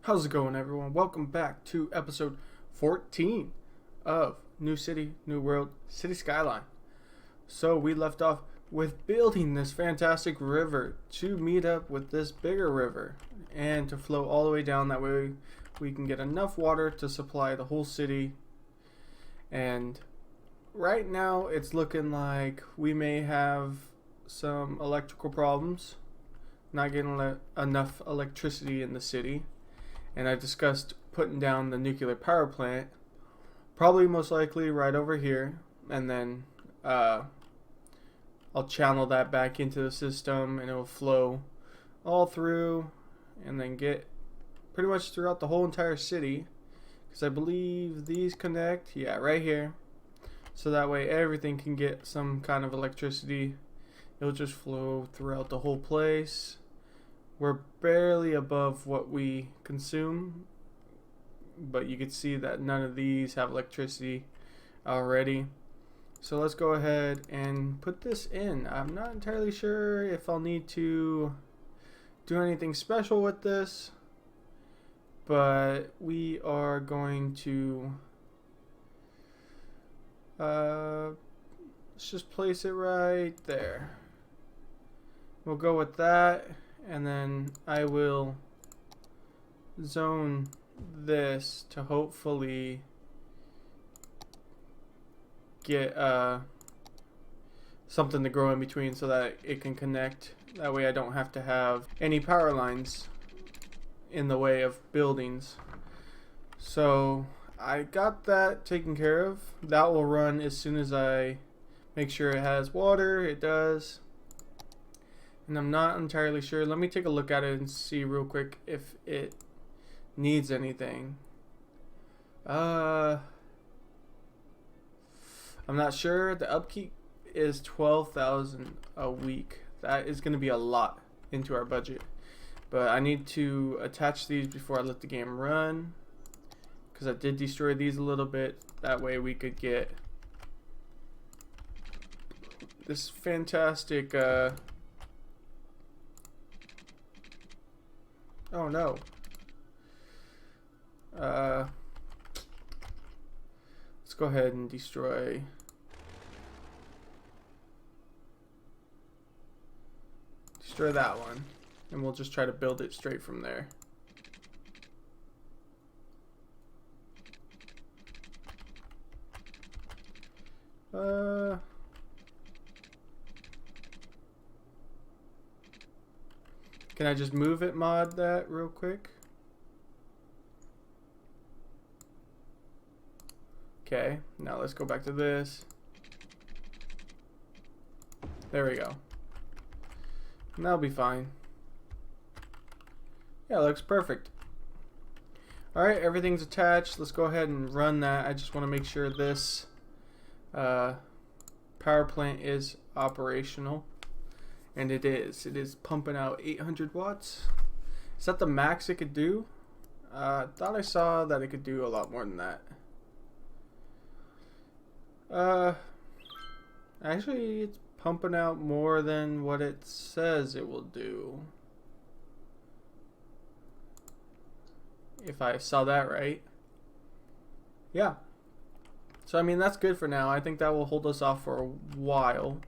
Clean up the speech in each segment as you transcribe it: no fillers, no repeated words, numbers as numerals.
How's it going, everyone? Welcome back to episode 14 of New City, New World, City Skyline. So we left off with building this fantastic river to meet up with this bigger river and to flow all the way down. That way we can get enough water to supply the whole city. And right now it's looking like we may have some electrical problems, not getting enough electricity in the city. And I discussed putting down the nuclear power plant, probably most likely right over here, and then I'll channel that back into the system and it will flow all through and then get pretty much throughout the whole entire city, because I believe these connect, yeah, right here, so that way everything can get some kind of electricity. It'll just flow throughout the whole place. We're barely above what we consume, but you can see that none of these have electricity already. So let's go ahead and put this in. I'm not entirely sure if I'll need to do anything special with this, but we are going to let's just place it right there. We'll go with that. And then I will zone this to hopefully get something to grow in between so that it can connect. That way I don't have to have any power lines in the way of buildings. So I got that taken care of. That will run as soon as I make sure it has water. It does. And I'm not entirely sure. Let me take a look at it and see real quick if it needs anything. I'm not sure. The upkeep is 12,000 a week. That is going to be a lot into our budget. But I need to attach these before I let the game run, because I did destroy these a little bit. That way we could get this fantastic oh no. Let's go ahead and destroy that one, and we'll just try to build it straight from there. Can I just move it mod that real quick? Okay, now let's go back to this. There we go. And that'll be fine. Yeah, it looks perfect. Alright, everything's attached. Let's go ahead and run that. I just want to make sure this power plant is operational. And it is. It is pumping out 800 watts. Is that the max it could do? I thought I saw that it could do a lot more than that. Actually, it's pumping out more than what it says it will do. If I saw that right. Yeah. So, I mean, that's good for now. I think that will hold us off for a while.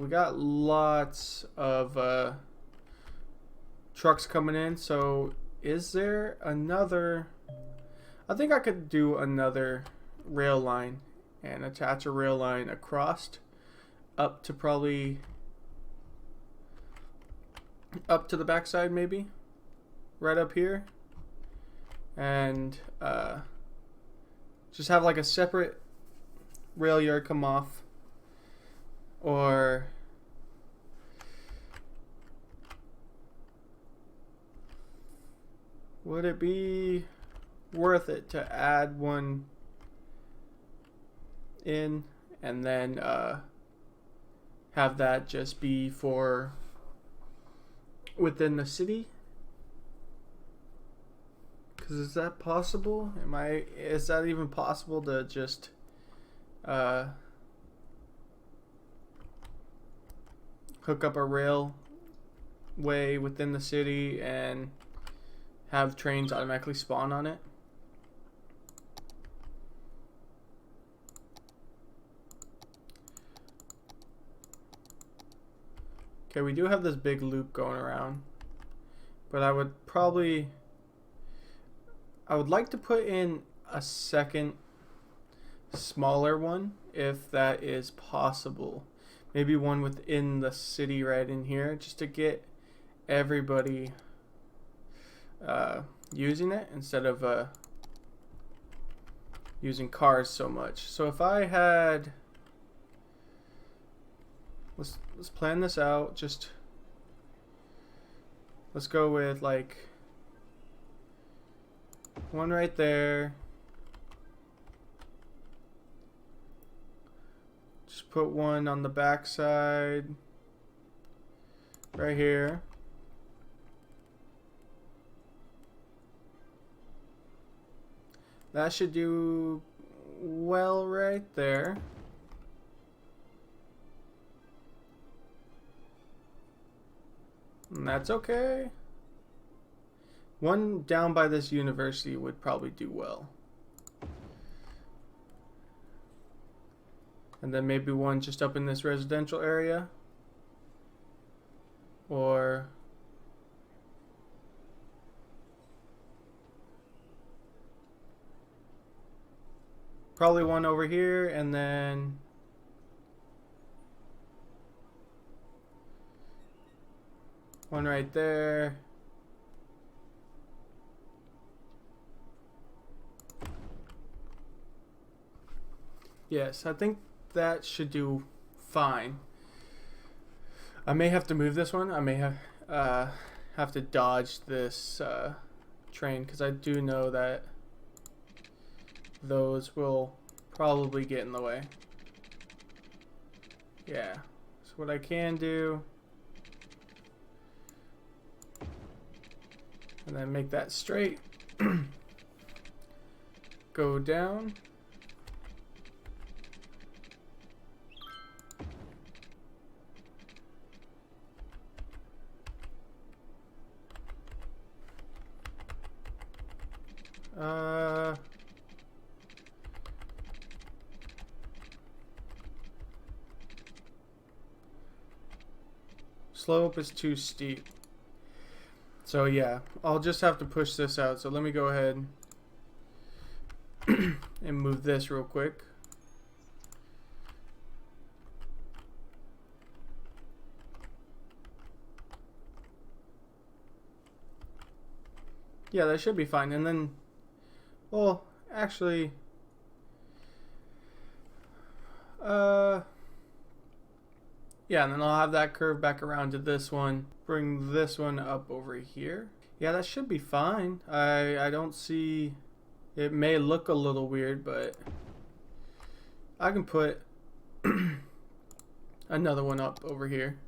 We got lots of trucks coming in. So is there another? I think I could do another rail line and attach a rail line across up to probably up to the backside, maybe right up here, and just have like a separate rail yard come off. Or would it be worth it to add one in and then have that just be for within the city? Because is that possible? Is that even possible to just hook up a rail way within the city and have trains automatically spawn on it. Okay, we do have this big loop going around, but I would like to put in a second smaller one if that is possible. Maybe one within the city right in here, just to get everybody using it instead of using cars so much. So if I had, let's plan this out. Just let's go with like one right there. Just put one on the back side right here. That should do well right there. And that's okay. One down by this university would probably do well. And then maybe one just up in this residential area. Or probably one over here, and then one right there. Yes, I think that should do fine. I may have to move this one. I may have to dodge this train, because I do know that those will probably get in the way. Yeah. So what I can do, and then make that straight. Go down. Slope is too steep. So yeah, I'll just have to push this out. So let me go ahead and move this real quick. Yeah, that should be fine. And then, well, actually, yeah, and then I'll have that curve back around to this one. Bring this one up over here. Yeah, that should be fine. I don't see, it may look a little weird, but I can put another one up over here.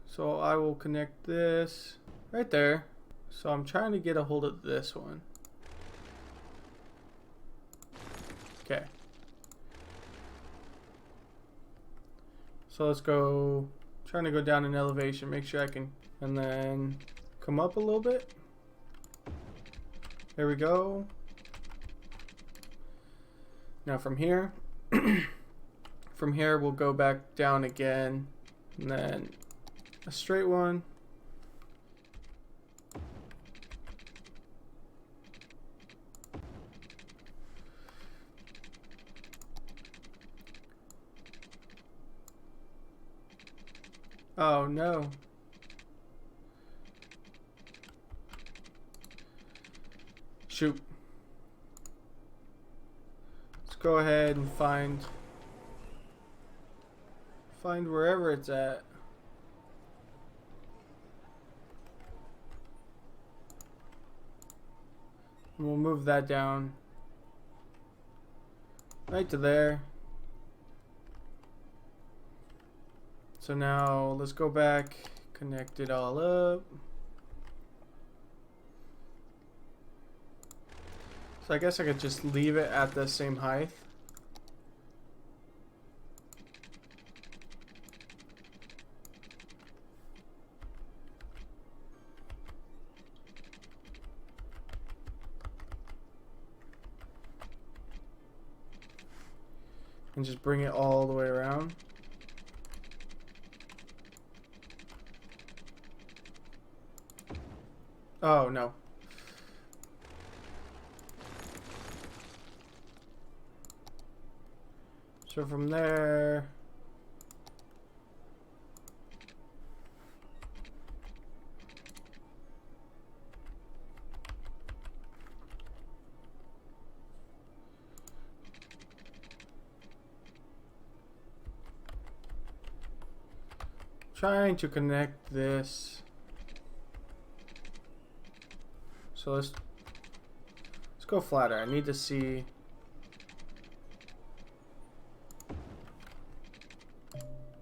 So I will connect this right there. So I'm trying to get a hold of this one. Okay. So let's go, trying to go down in elevation, make sure I can, and then come up a little bit. There we go. Now from here, from here we'll go back down again, and then a straight one. Oh no. Shoot. Let's go ahead and find wherever it's at. And we'll move that down right to there. So now let's go back, connect it all up. So I guess I could just leave it at the same height. and just bring it all the way around. Oh, no. So from there... trying to connect this. So let's go flatter. I need to see.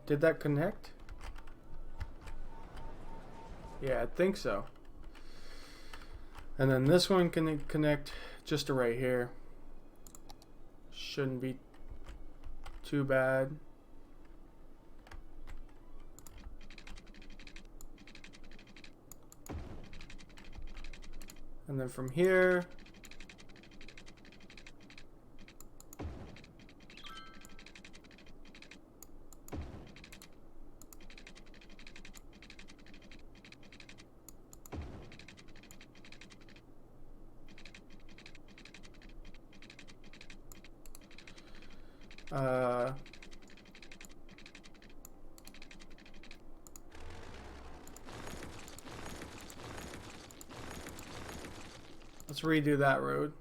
Did that connect? Yeah, I think so. And then this one can connect just to right here. Shouldn't be too bad. And then from here, let's redo that road.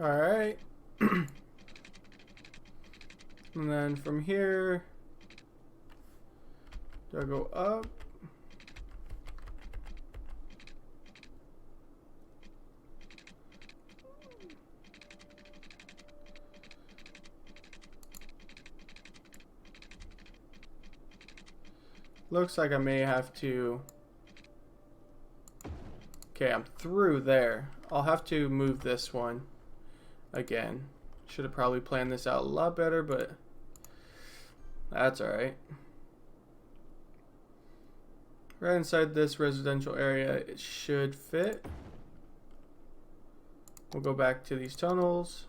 All right. And then from here, do I go up? Looks like I may have to... Okay, I'm through there. I'll have to move this one again. Should have probably planned this out a lot better, but that's alright. Right inside this residential area, it should fit. We'll go back to these tunnels.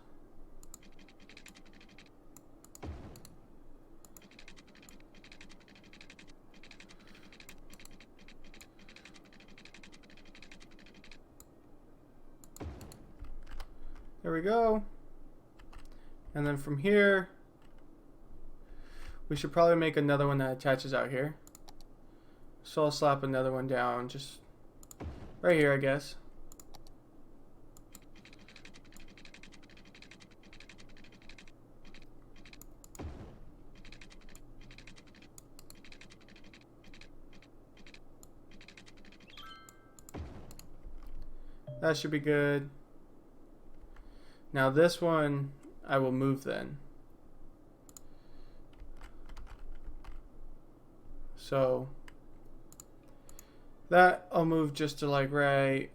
There we go. And then from here, we should probably make another one that attaches out here. So I'll slap another one down just right here, I guess. That should be good. Now this one I will move then. So that I'll move just to like right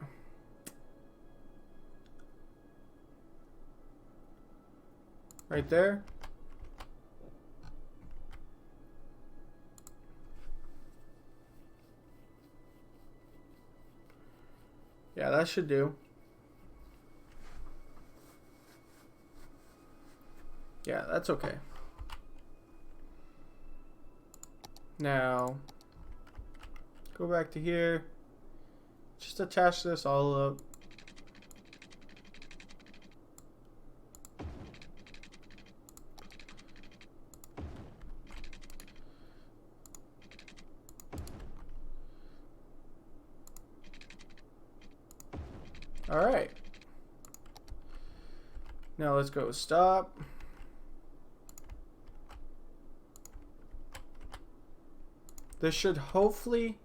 there. Yeah, that should do. Yeah, that's okay. Now, go back to here. Just attach this all up. All right. Now let's go stop. This should hopefully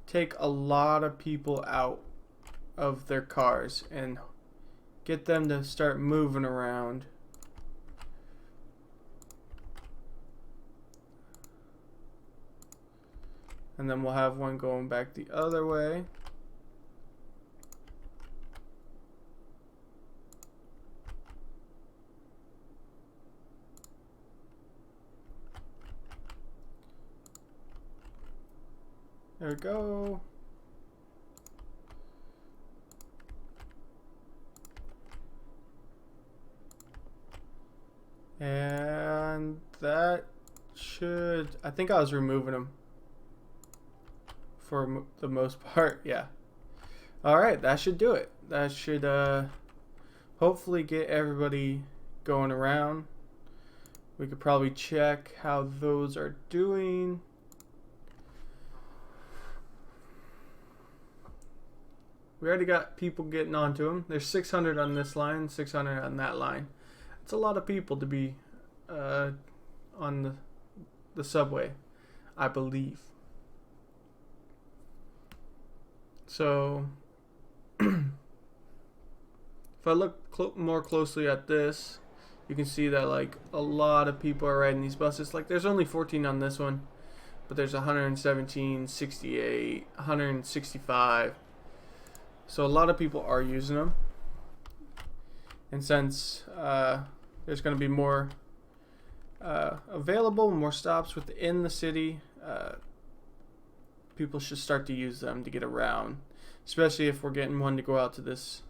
take a lot of people out of their cars and get them to start moving around. And then we'll have one going back the other way. There we go. And that should... I think I was removing them for the most part. Yeah. Alright, that should do it. That should hopefully get everybody going around. We could probably check how those are doing. We already got people getting onto them. There's 600 on this line, 600 on that line. It's a lot of people to be on the subway, I believe. So, if I look more closely at this, you can see that like a lot of people are riding these buses. Like there's only 14 on this one, but there's 117, 68, 165. So a lot of people are using them. And since there's going to be more available, more stops within the city, people should start to use them to get around, especially if we're getting one to go out to this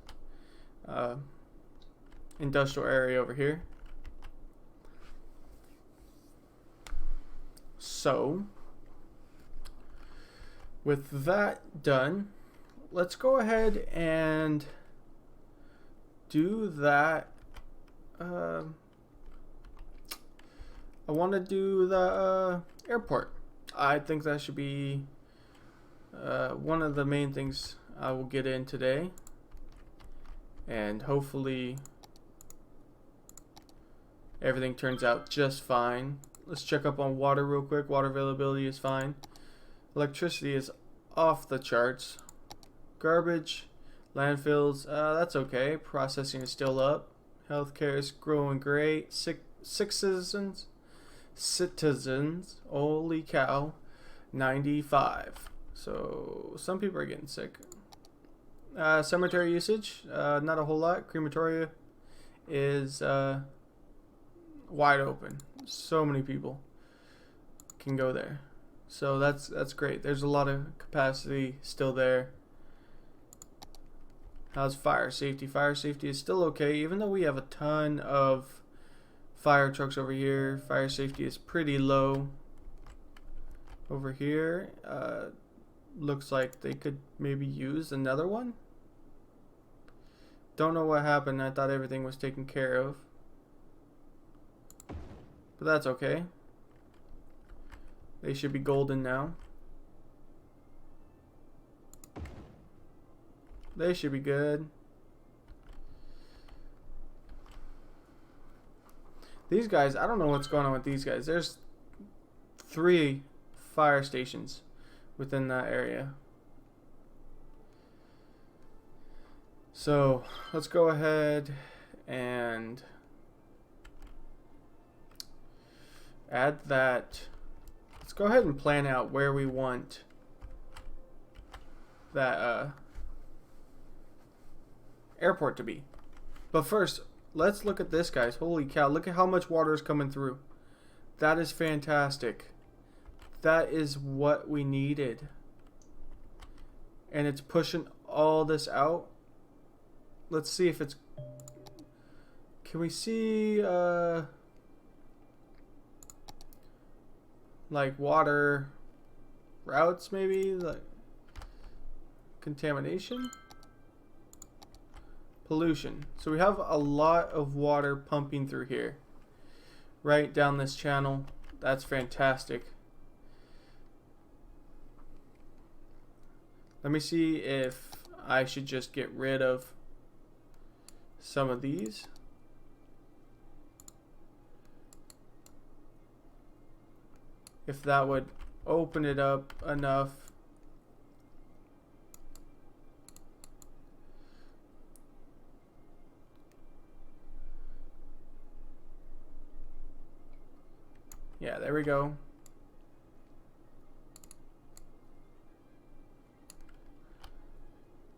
industrial area over here. So with that done, let's go ahead and do that. I want to do the airport. I think that should be one of the main things I will get in today, and hopefully everything turns out just fine. Let's check up on water real quick. Water availability is fine. Electricity is off the charts. Garbage, landfills, that's okay. Processing is still up. Healthcare is growing great. Sick citizens, holy cow, 95. So some people are getting sick. Cemetery usage, not a whole lot. Crematoria is wide open. So many people can go there. So that's great. There's a lot of capacity still there. How's fire safety? Fire safety is still okay, even though we have a ton of fire trucks over here. Fire safety is pretty low over here. Looks like they could maybe use another one. Don't know what happened. I thought everything was taken care of, but that's okay. They should be golden now. They should be good. These guys, I don't know what's going on with these guys. There's 3 fire stations within that area. So let's go ahead and add that. Let's go ahead and plan out where we want that airport to be. But first, let's look at this, guys. Holy cow, look at how much water is coming through. That is fantastic. That is what we needed. And it's pushing all this out. Let's see if it's... Can we see like water routes maybe? Like contamination? Pollution. So we have a lot of water pumping through here, right down this channel. That's fantastic. Let me see if I should just get rid of some of these. If that would open it up enough. Yeah, there we go.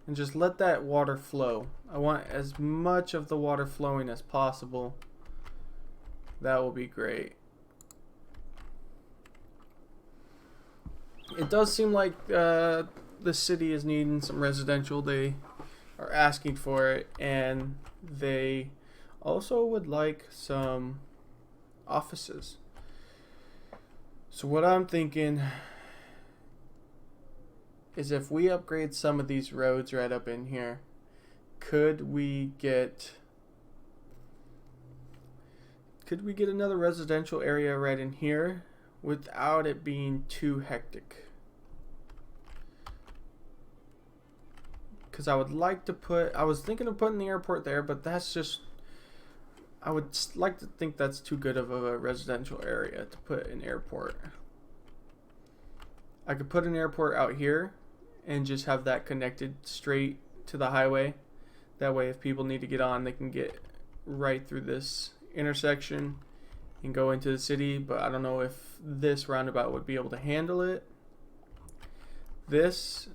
And just let that water flow. I want as much of the water flowing as possible. That will be great. it does seem like the city is needing some residential. They are asking for it, and they also would like some offices. So what I'm thinking is if we upgrade some of these roads right up in here, could we get another residential area right in here without it being too hectic? Because I would like to I was thinking of putting the airport there, but that's just, I would like to think that's too good of a residential area to put an airport. I could put an airport out here and just have that connected straight to the highway. That way if people need to get on, they can get right through this intersection and go into the city, but I don't know if this roundabout would be able to handle it. This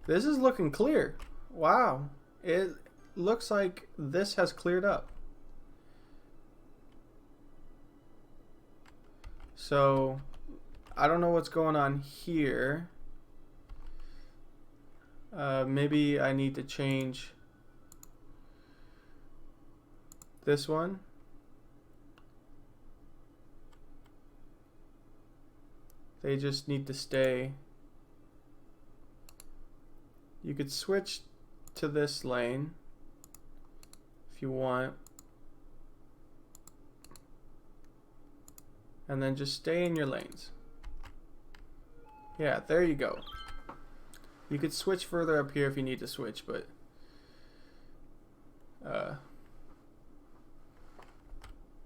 is looking clear. Wow. It looks like this has cleared up. So I don't know what's going on here. Maybe I need to change this one. They just need to stay. You could switch to this lane if you want. And then just stay in your lanes. Yeah, there you go. You could switch further up here if you need to switch, but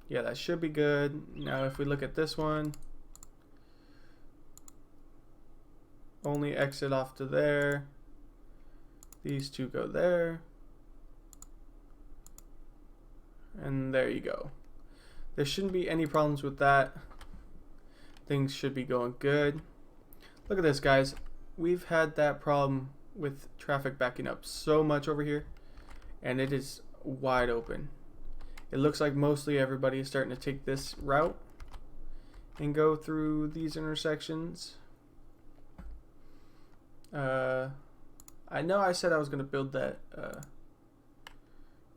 yeah, that should be good. Now if we look at this one, only exit off to there. These two go there. And there you go. There shouldn't be any problems with that. Things should be going good. Look at this, guys. We've had that problem with traffic backing up so much over here, and it is wide open. It looks like mostly everybody is starting to take this route and go through these intersections. I know I said I was going to build that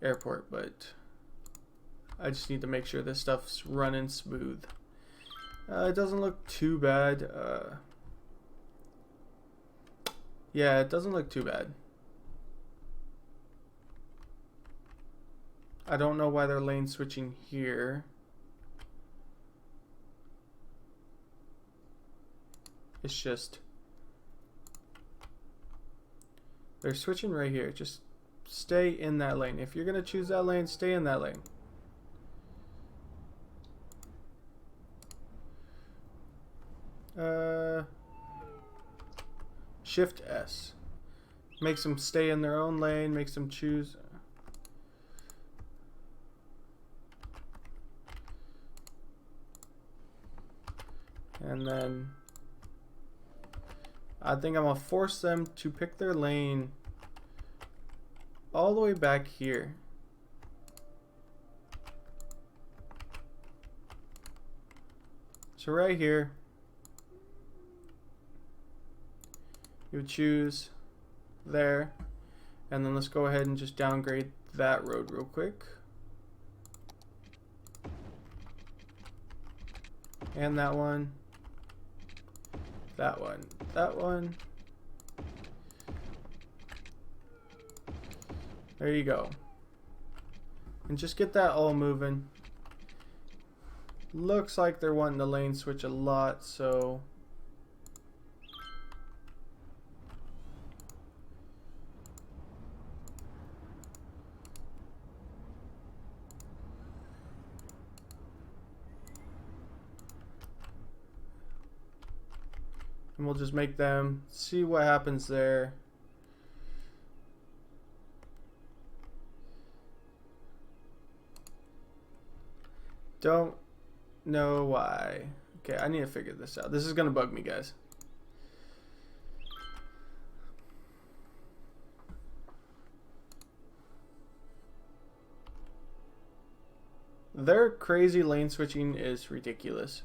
airport, but I just need to make sure this stuff's running smooth. It doesn't look too bad. Yeah, it doesn't look too bad. I don't know why they're lane switching here. It's just they're switching right here. Just stay in that lane. If you're gonna choose that lane, stay in that lane. Shift S. Makes them stay in their own lane, makes them choose. And then I think I'm gonna force them to pick their lane all the way back here. So right here, you would choose there, and then let's go ahead and just downgrade that road real quick. And that one. That one. That one. There you go. And just get that all moving. Looks like they're wanting the lane switch a lot, so and we'll just make them see what happens there. Don't know why. Okay, I need to figure this out. This is gonna bug me, guys. Their crazy lane switching is ridiculous.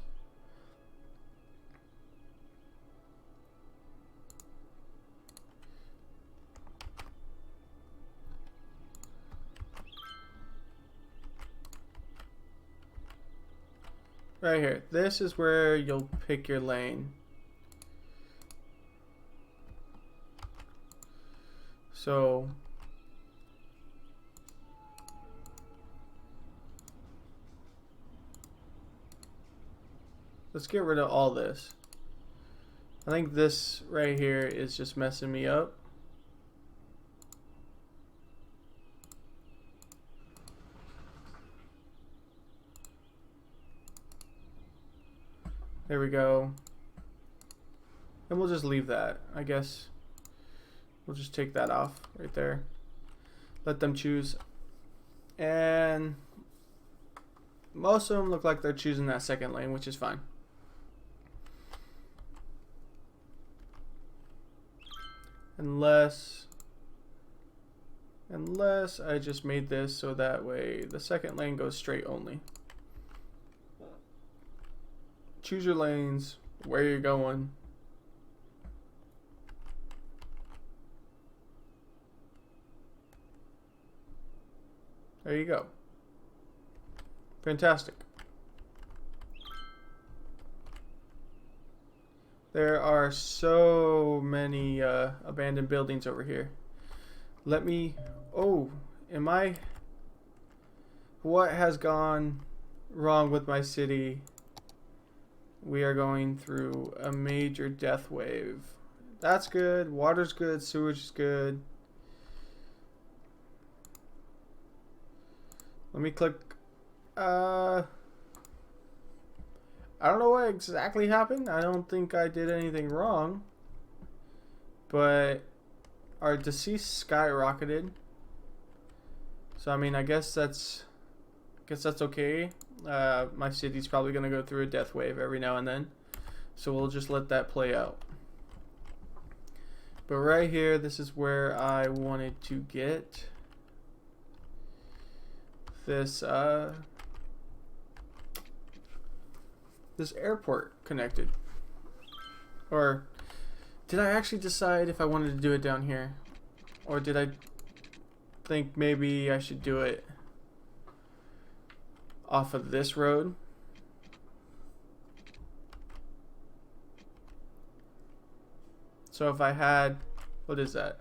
right here. This is where you'll pick your lane. So let's get rid of all this. I think this right here is just messing me up. There we go. And we'll just leave that. I guess we'll just take that off right there. Let them choose. And most of them look like they're choosing that second lane, which is fine. Unless I just made this so that way the second lane goes straight only. Choose your lanes, where you're going. There you go. Fantastic. There are so many abandoned buildings over here. Let me... Oh, am I... What has gone wrong with my city? We are going through a major death wave. That's good. Water's good. Sewage is good. Let me click... I don't know what exactly happened. I don't think I did anything wrong. But our deceased skyrocketed. So I mean, I guess that's okay. My city's probably gonna go through a death wave every now and then. So we'll just let that play out. But right here, this is where I wanted to get this this airport connected. Or did I actually decide if I wanted to do it down here? Or did I think maybe I should do it off of this road? So if I had, what is that?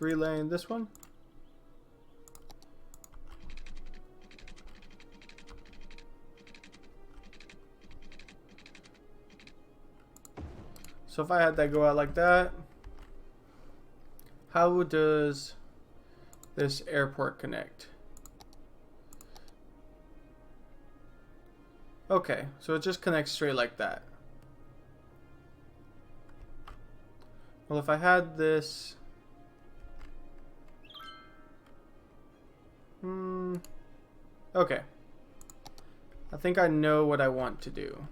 3-lane, this one? So if I had that go out like that, how does this airport connect? Okay, so it just connects straight like that. Well, if I had this... Okay. I think I know what I want to do.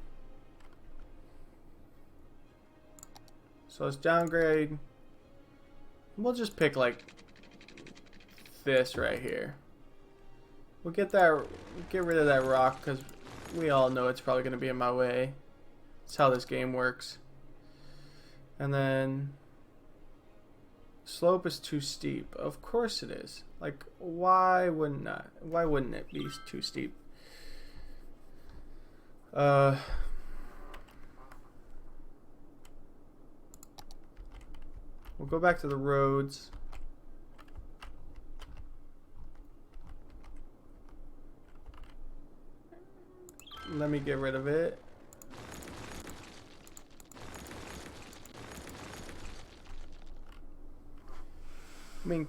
So let's downgrade. We'll just pick like this right here. We'll get rid of that rock because we all know it's probably going to be in my way. That's how this game works. And then slope is too steep. Of course it is. Like, why wouldn't it be too steep? We'll go back to the roads. Let me get rid of it. I mean,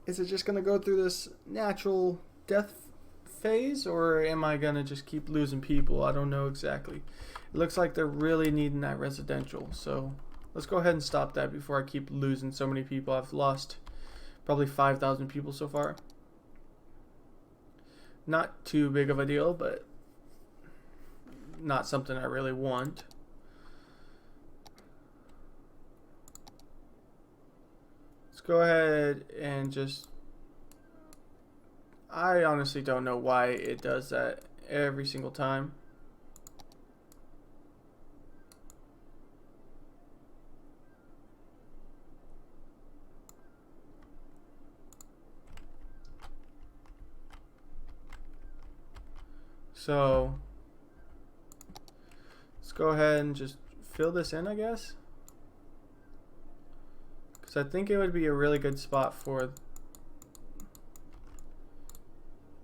is it just going to go through this natural death phase, or am I going to just keep losing people? I don't know exactly. It looks like they're really needing that residential, so let's go ahead and stop that before I keep losing so many people. I've lost probably 5,000 people so far. Not too big of a deal, but not something I really want. Let's go ahead and just... I honestly don't know why it does that every single time. So let's go ahead and just fill this in, I guess. Because I think it would be a really good spot for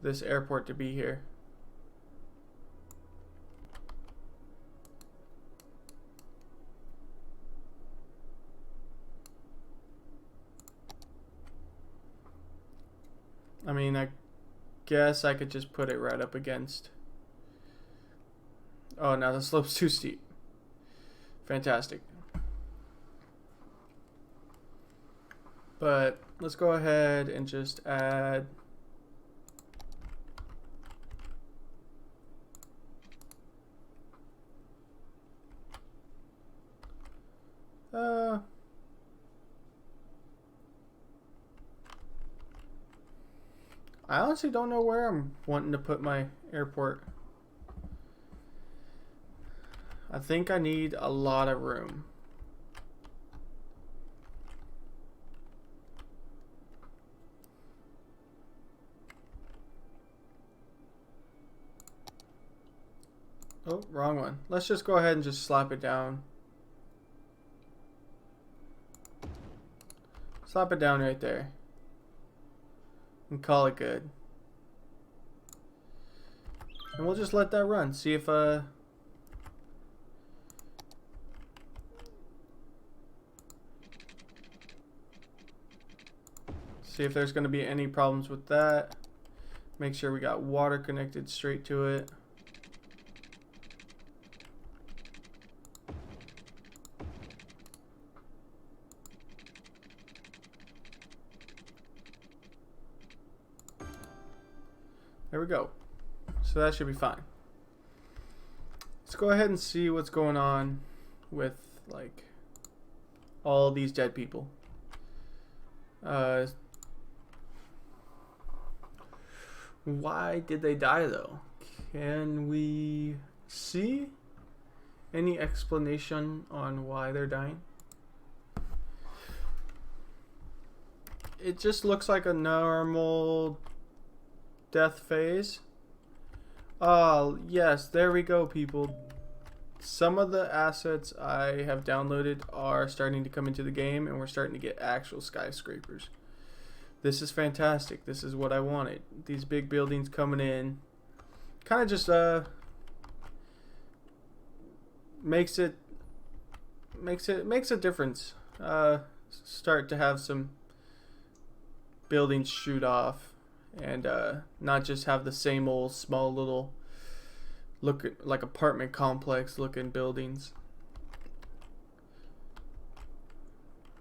this airport to be here. I mean, I guess I could just put it right up against. Oh, now the slope's too steep. Fantastic. But let's go ahead and just add I honestly don't know where I'm wanting to put my airport. I think I need a lot of room. Oh, wrong one. Let's just go ahead and just slap it down. Slap it down right there. And call it good. And we'll just let that run. See if there's going to be any problems with that. Make sure we got water connected straight to it. There we go. So that should be fine. Let's go ahead and see what's going on with like all these dead people. Why did they die though? Can we see any explanation on why they're dying? It just looks like a normal death phase. Oh, yes, there we go, people. Some of the assets I have downloaded are starting to come into the game, and we're starting to get actual skyscrapers. This is fantastic. This is what I wanted. These big buildings coming in kind of just makes a difference. Start to have some buildings shoot off. And not just have the same old small little look like apartment complex looking buildings.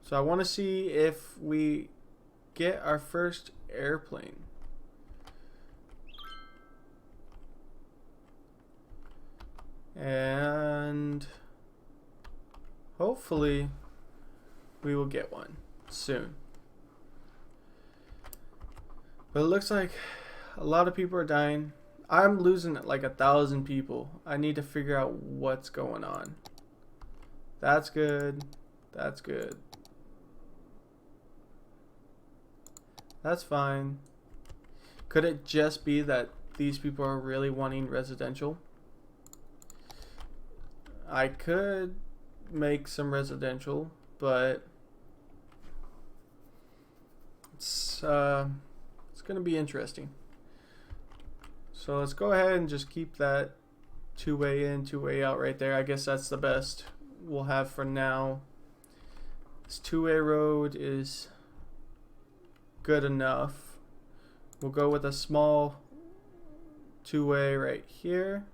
So I want to see if we get our first airplane. And hopefully we will get one soon. But it looks like a lot of people are dying. I'm losing like 1,000 people. I need to figure out what's going on. That's good. That's good. That's fine. Could it just be that these people are really wanting residential? I could make some residential, but it's going to be interesting. So let's go ahead and just keep that two-way in, two-way out right there. I guess that's the best we'll have for now. This two-way road is good enough. We'll go with a small two-way right here.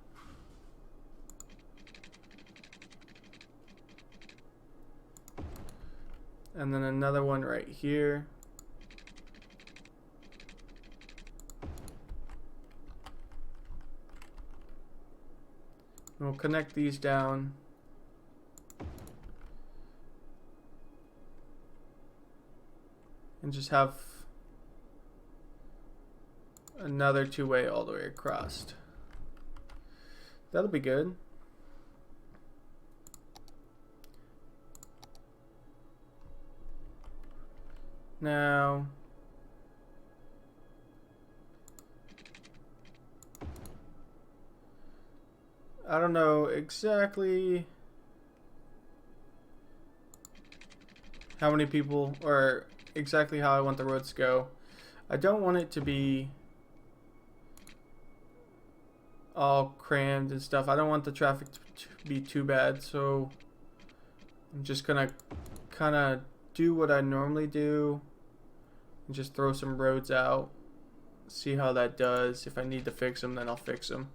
And then another one right here. We'll connect these down. And just have another two-way all the way across. That'll be good. Now, I don't know exactly how many people or exactly how I want the roads to go. I don't want it to be all crammed and stuff. I don't want the traffic to be too bad, so I'm just gonna kind of do what I normally do and just throw some roads out, see how that does. If I need to fix them, then I'll fix them.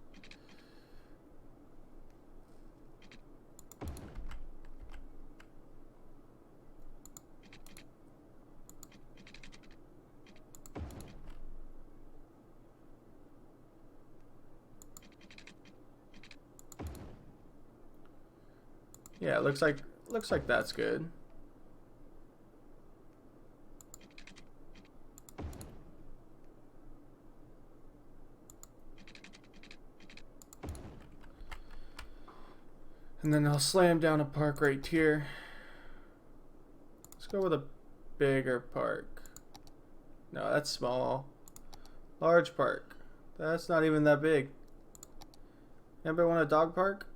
Yeah, it looks like that's good. And then I'll slam down a park right here. Let's go with a bigger park. No, that's small. Large park. That's not even that big. Anybody want a dog park?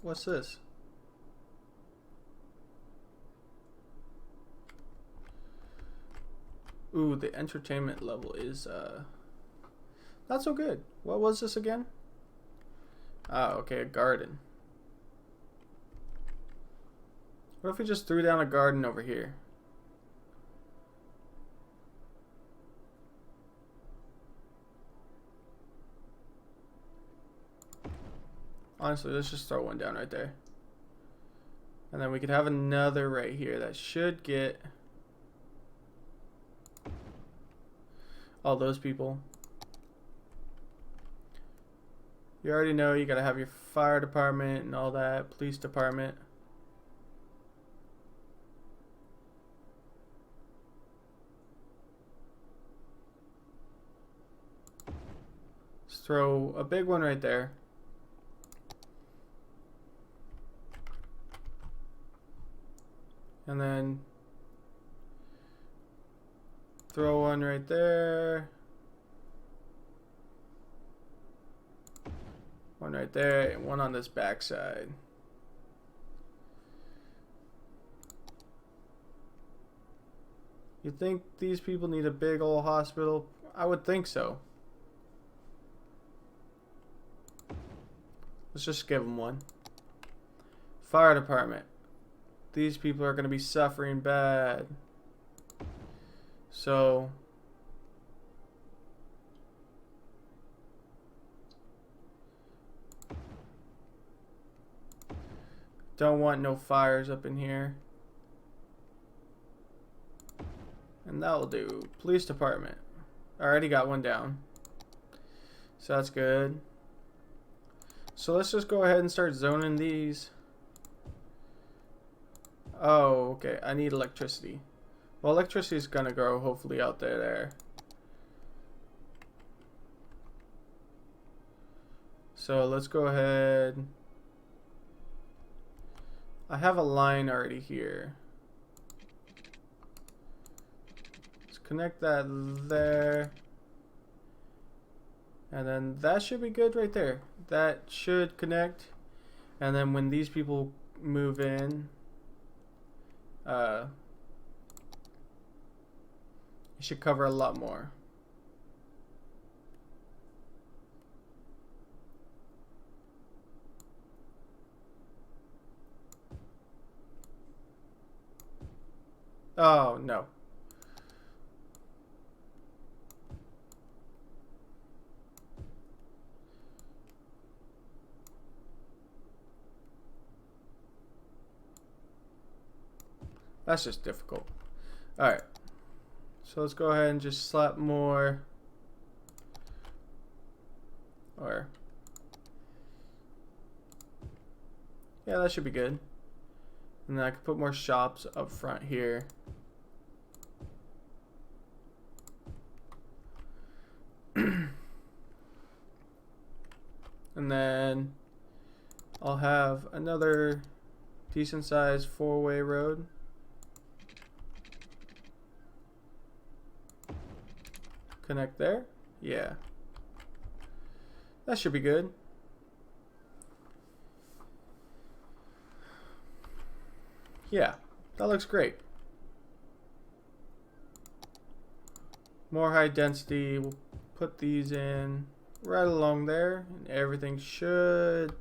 What's this? Ooh, the entertainment level is not so good. What was this again? Ah, okay, a garden. What if we just threw down a garden over here? Honestly, let's just throw one down right there. And then we could have another right here that should get all those people. You already know you gotta have your fire department and all that, police department. Let's throw a big one right there. And then throw one right there. One right there and one on this back side. You think these people need a big old hospital? I would think so. Let's just give them one. Fire department. These people are going to be suffering bad. So don't want no fires up in here. And that'll do. Police department. Already got one down. So that's good. So let's just go ahead and start zoning these. Oh, okay. I need electricity. Well, electricity is gonna grow hopefully out there. So let's go ahead. I have a line already here. Let's connect that there. And then that should be good right there. That should connect. And then when these people move in, it should cover a lot more. Oh, no. That's just difficult. Alright. So let's go ahead and just slap more. Or yeah, that should be good. And then I can put more shops up front here. And then I'll have another decent sized four-way road. Connect there? Yeah. That should be good. Yeah, that looks great. More high density. We'll put these in right along there, and everything should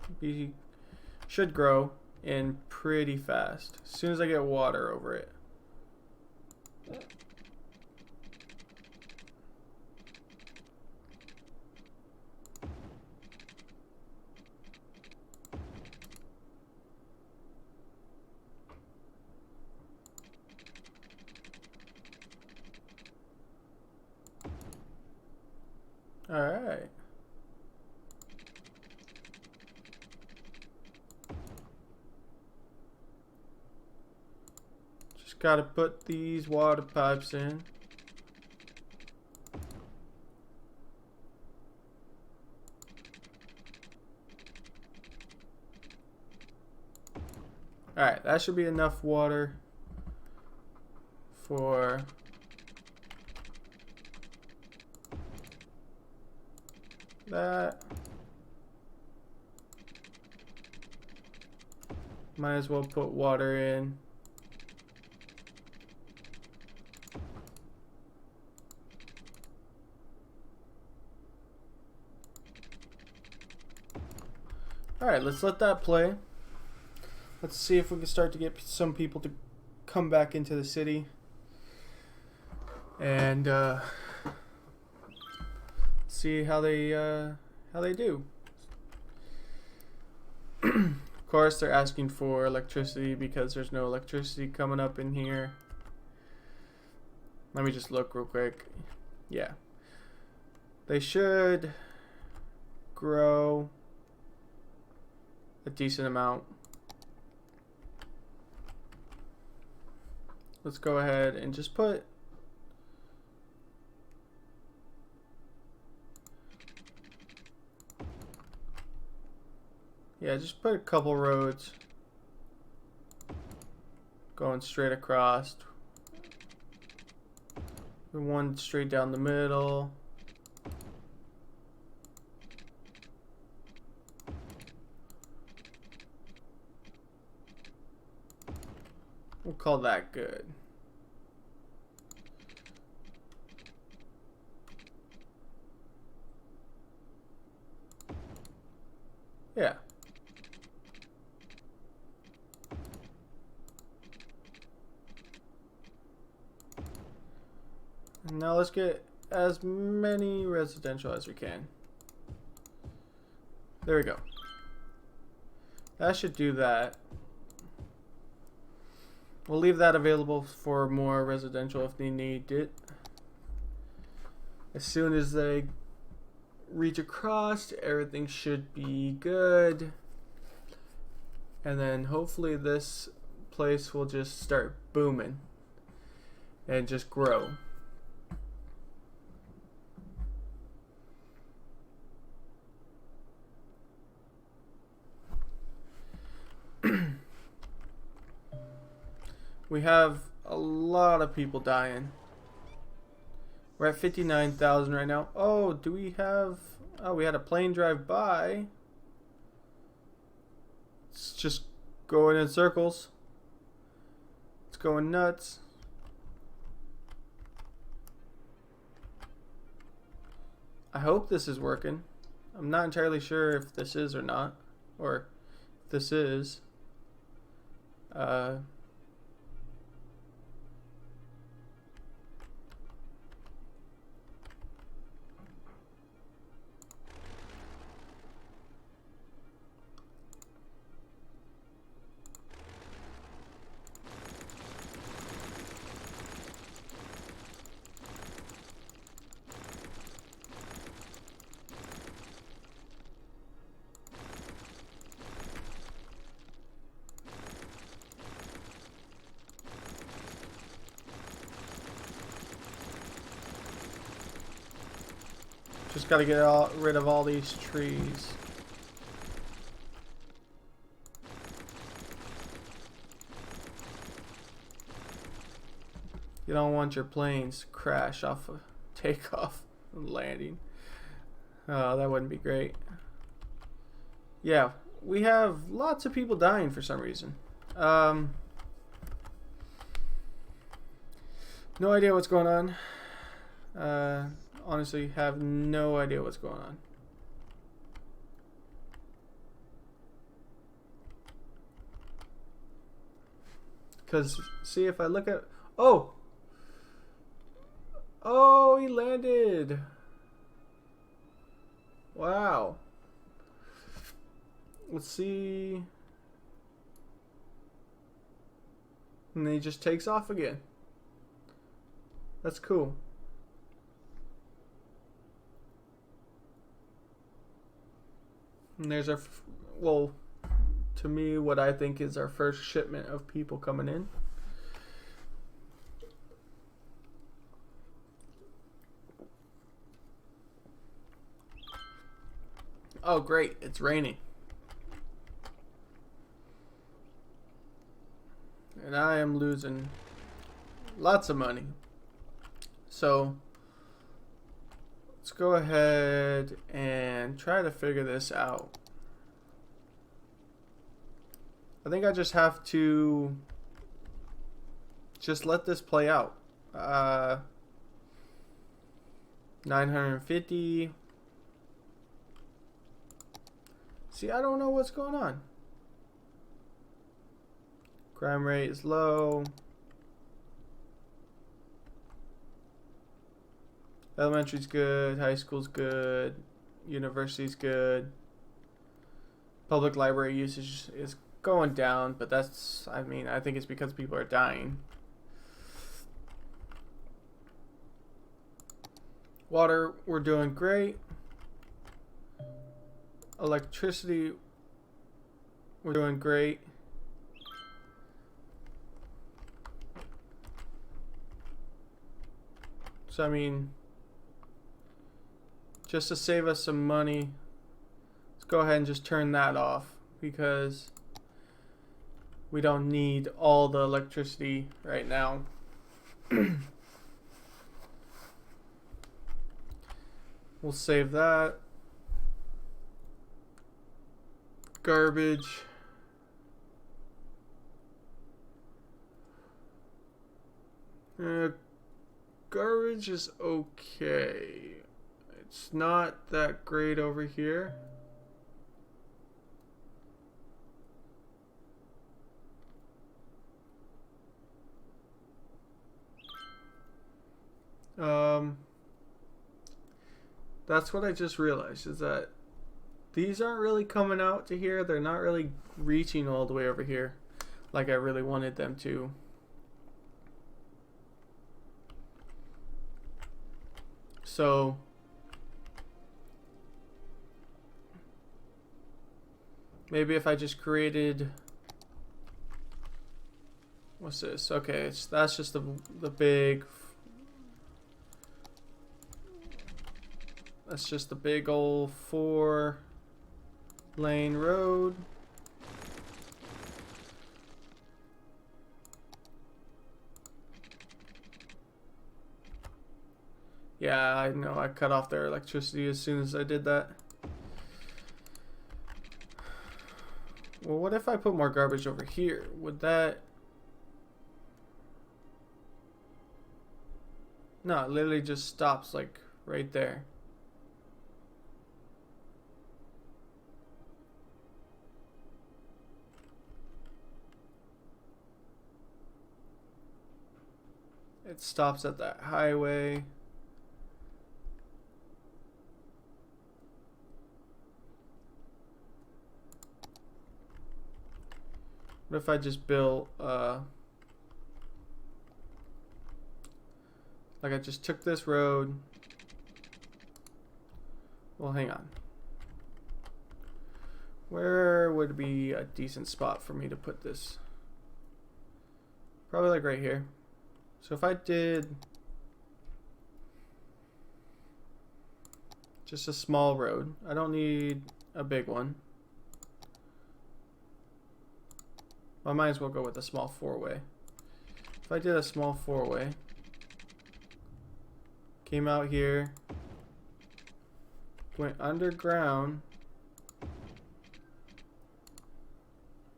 grow in pretty fast as soon as I get water over it. All right. Just gotta put these water pipes in. All right, that should be enough water for that. Might as well put water in. Alright, let's let that play. Let's see if we can start to get some people to come back into the city. And see how they do. Of course, they're asking for electricity because there's no electricity coming up in here. Let me just look real quick. Yeah, they should grow a decent amount. Let's go ahead and just put just put a couple roads going straight across. One straight down the middle. We'll call that good. Yeah. And now let's get as many residential as we can. There we go. That should do that. We'll leave that available for more residential if they need it. As soon as they reach across, everything should be good. And then hopefully this place will just start booming and just grow. We have a lot of people dying. We're at 59,000 right now. Oh, do we have... Oh, we had a plane drive by. It's just going in circles. It's going nuts. I hope this is working. I'm not entirely sure if this is or not. Or if this is. Just gotta get rid of all these trees. You don't want your planes to crash off of takeoff and landing. Oh, that wouldn't be great. Yeah, we have lots of people dying for some reason. No idea what's going on. Honestly, have no idea what's going on. Because, see, if I look at... Oh! Oh, he landed! Wow. Let's see... And then he just takes off again. That's cool. And there's our... Well... To me, what I think is our first shipment of people coming in. Oh, great. It's raining. And I am losing lots of money. So, let's go ahead and try to figure this out. I think I just have to just let this play out. 950. See, I don't know what's going on. Crime rate is low. Elementary's good. High school's good. University's good. Public library usage is going down, but that's, I mean, I think it's because people are dying. Water, we're doing great. Electricity, we're doing great. So, I mean, just to save us some money, let's go ahead and just turn that off because we don't need all the electricity right now. We'll save that. Garbage. Garbage is okay. It's not that great over here. That's what I just realized, is that these aren't really coming out to here. They're not really reaching all the way over here like I really wanted them to. So maybe if I just created, what's this? Okay, that's just the big, that's just the big old 4-lane road. Yeah, I know I cut off their electricity as soon as I did that. Well, what if I put more garbage over here? Would that... No, it literally just stops like right there. It stops at that highway. What if I just built, like I just took this road. Well, hang on. Where would be a decent spot for me to put this? Probably like right here. So if I did just a small road, I don't need a big one. I might as well go with a small 4-way. If I did a small 4-way, came out here, went underground.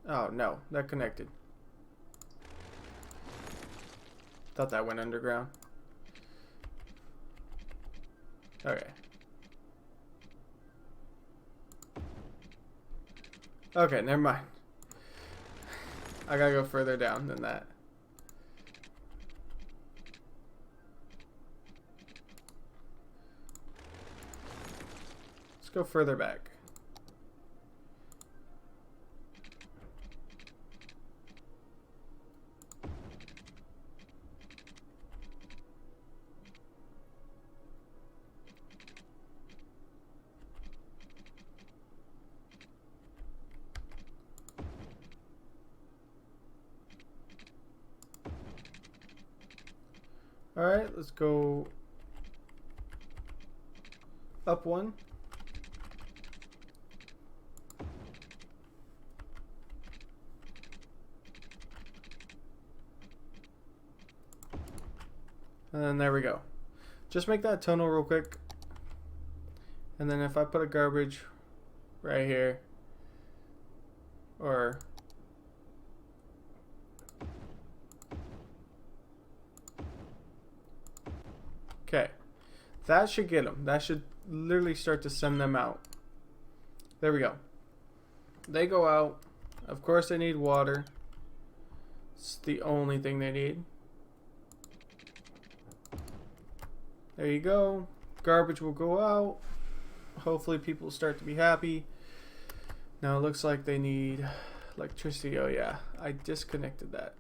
Oh no, that connected. Thought that went underground. Okay. Okay, never mind. I gotta go further down than that. Let's go further back. Alright, let's go up one. And then there we go. Just make that tunnel real quick. And then if I put a garbage right here, or okay, that should get them. That should literally start to send them out. There we go. They go out. Of course they need water. It's the only thing they need. There you go. Garbage will go out. Hopefully people start to be happy. Now it looks like they need electricity. Oh yeah, I disconnected that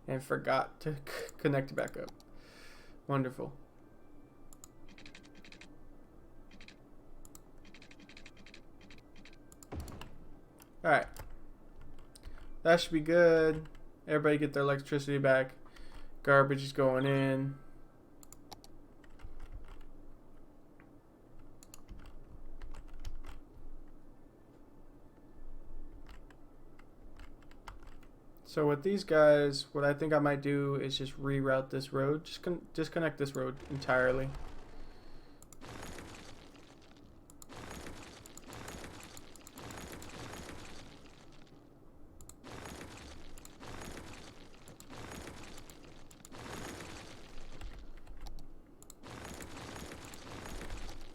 and forgot to connect it back up. Wonderful. Alright. That should be good. Everybody get their electricity back. Garbage is going in. So with these guys, what I think I might do is just reroute this road. Just disconnect this road entirely.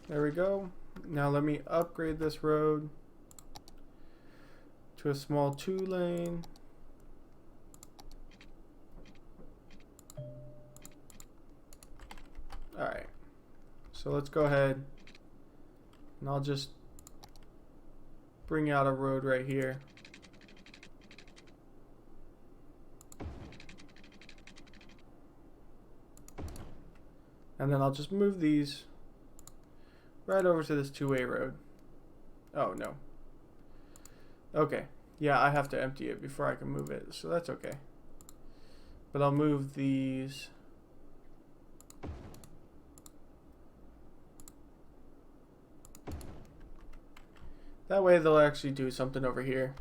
There we go. Now let me upgrade this road to a small 2-lane. Alright, so let's go ahead and I'll just bring out a road right here. And then I'll just move these right over to this 2-way road. Oh no. Okay, yeah, I have to empty it before I can move it, so that's okay. But I'll move these. That way they'll actually do something over here.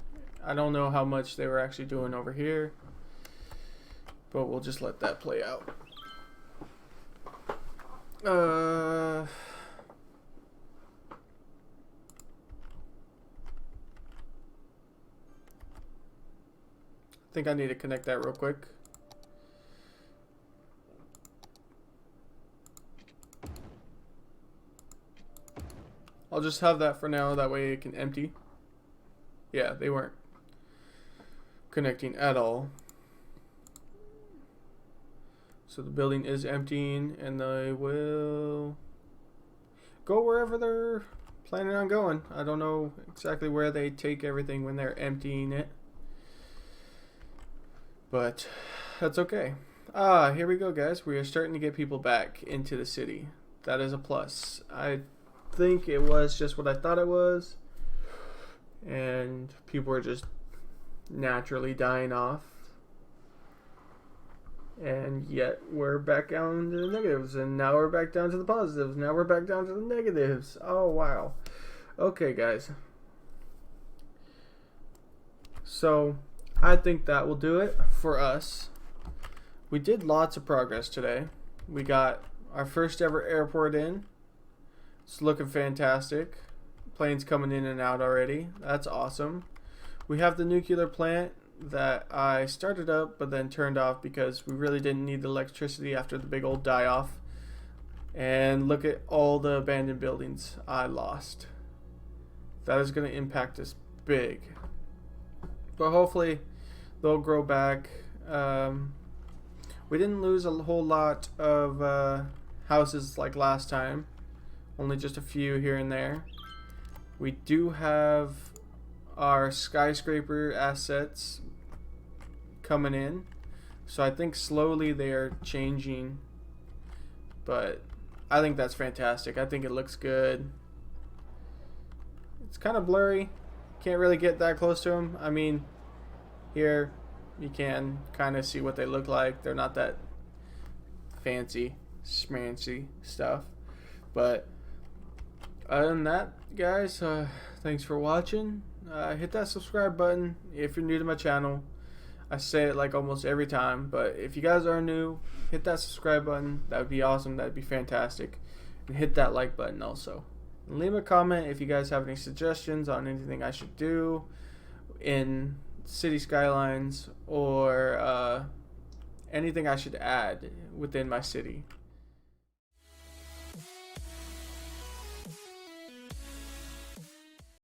I don't know how much they were actually doing over here, but we'll just let that play out. I think I need to connect that real quick. I'll just have that for now, that way it can empty. Yeah, they weren't connecting at all. So the building is emptying and they will go wherever they're planning on going. I don't know exactly where they take everything when they're emptying it, but that's okay. Here we go, guys. We are starting to get people back into the city. That is a plus. I think it was just what I thought it was, and people were just naturally dying off, and yet we're back down to the negatives, and now we're back down to the positives, now we're back down to the negatives. Oh wow. Okay guys, so I think that will do it for us. We did lots of progress today. We got our first ever airport in. It's looking fantastic. Planes coming in and out already. That's awesome. We have the nuclear plant that I started up but then turned off because we really didn't need the electricity after the big old die-off. And look at all the abandoned buildings I lost. That is going to impact us big. But hopefully they'll grow back. We didn't lose a whole lot of houses like last time. Only just a few here and there. We do have our skyscraper assets coming in. So I think slowly they are changing. But I think that's fantastic. I think it looks good. It's kind of blurry. Can't really get that close to them. I mean, here you can kind of see what they look like. They're not that fancy, schmancy stuff. But other than that, guys, thanks for watching. Hit that subscribe button if you're new to my channel. I say it like almost every time, but if you guys are new, hit that subscribe button. That would be awesome. That would be fantastic. And hit that like button also. And leave a comment if you guys have any suggestions on anything I should do in City Skylines or anything I should add within my city.